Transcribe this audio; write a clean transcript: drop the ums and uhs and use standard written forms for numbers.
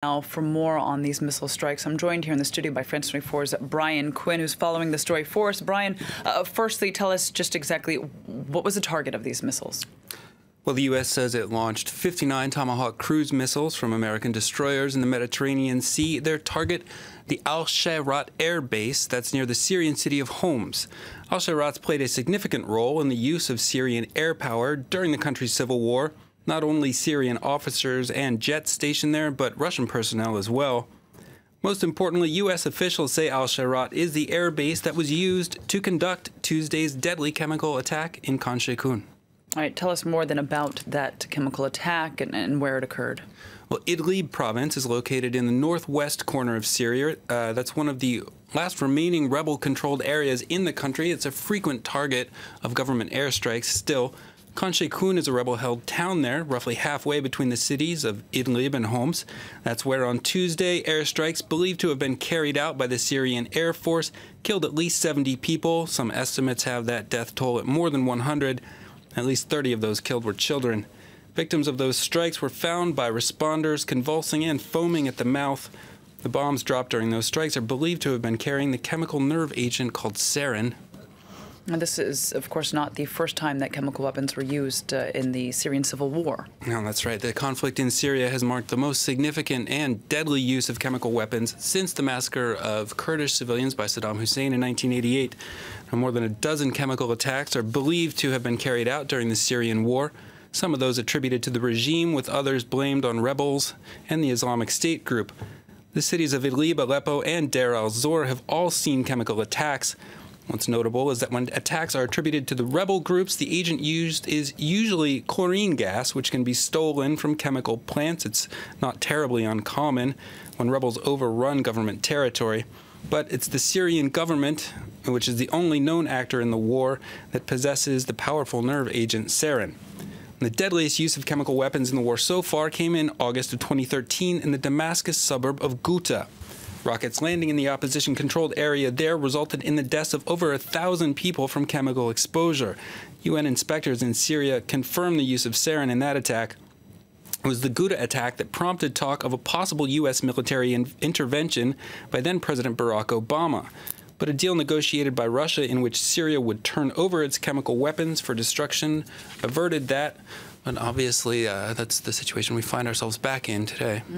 Now, for more on these missile strikes, I'm joined here in the studio by France 24's Brian Quinn, who's following the story for us. Brian, firstly, tell us just exactly what was the target of these missiles? Well, the U.S. says it launched 59 Tomahawk cruise missiles from American destroyers in the Mediterranean Sea. Their target, the Al-Shayrat air base that's near the Syrian city of Homs. Al-Shayrat's played a significant role in the use of Syrian air power during the country's civil war. Not only Syrian officers and jets stationed there, but Russian personnel as well. Most importantly, U.S. officials say Al-Shayrat is the air base that was used to conduct Tuesday's deadly chemical attack in Khan Sheikhoun. All right, tell us more then about that chemical attack and where it occurred. Well, Idlib province is located in the northwest corner of Syria. That's one of the last remaining rebel-controlled areas in the country. It's a frequent target of government airstrikes still. Khan Sheikhoun is a rebel-held town there, roughly halfway between the cities of Idlib and Homs. That's where on Tuesday, airstrikes believed to have been carried out by the Syrian Air Force killed at least 70 people. Some estimates have that death toll at more than 100. At least 30 of those killed were children. Victims of those strikes were found by responders convulsing and foaming at the mouth. The bombs dropped during those strikes are believed to have been carrying the chemical nerve agent called sarin. Now, this is, of course, not the first time that chemical weapons were used in the Syrian civil war. No, that's right. The conflict in Syria has marked the most significant and deadly use of chemical weapons since the massacre of Kurdish civilians by Saddam Hussein in 1988. Now, more than a dozen chemical attacks are believed to have been carried out during the Syrian war. Some of those attributed to the regime, with others blamed on rebels and the Islamic State group. The cities of Idlib, Aleppo, and Deir al-Zor have all seen chemical attacks. What's notable is that when attacks are attributed to the rebel groups, the agent used is usually chlorine gas, which can be stolen from chemical plants. It's not terribly uncommon when rebels overrun government territory. But it's the Syrian government, which is the only known actor in the war, that possesses the powerful nerve agent sarin. The deadliest use of chemical weapons in the war so far came in August of 2013 in the Damascus suburb of Ghouta. Rockets landing in the opposition-controlled area there resulted in the deaths of over 1,000 people from chemical exposure. UN inspectors in Syria confirmed the use of sarin in that attack. It was the Ghouta attack that prompted talk of a possible U.S. military intervention by then-President Barack Obama. But a deal negotiated by Russia in which Syria would turn over its chemical weapons for destruction averted that. But obviously, that's the situation we find ourselves back in today.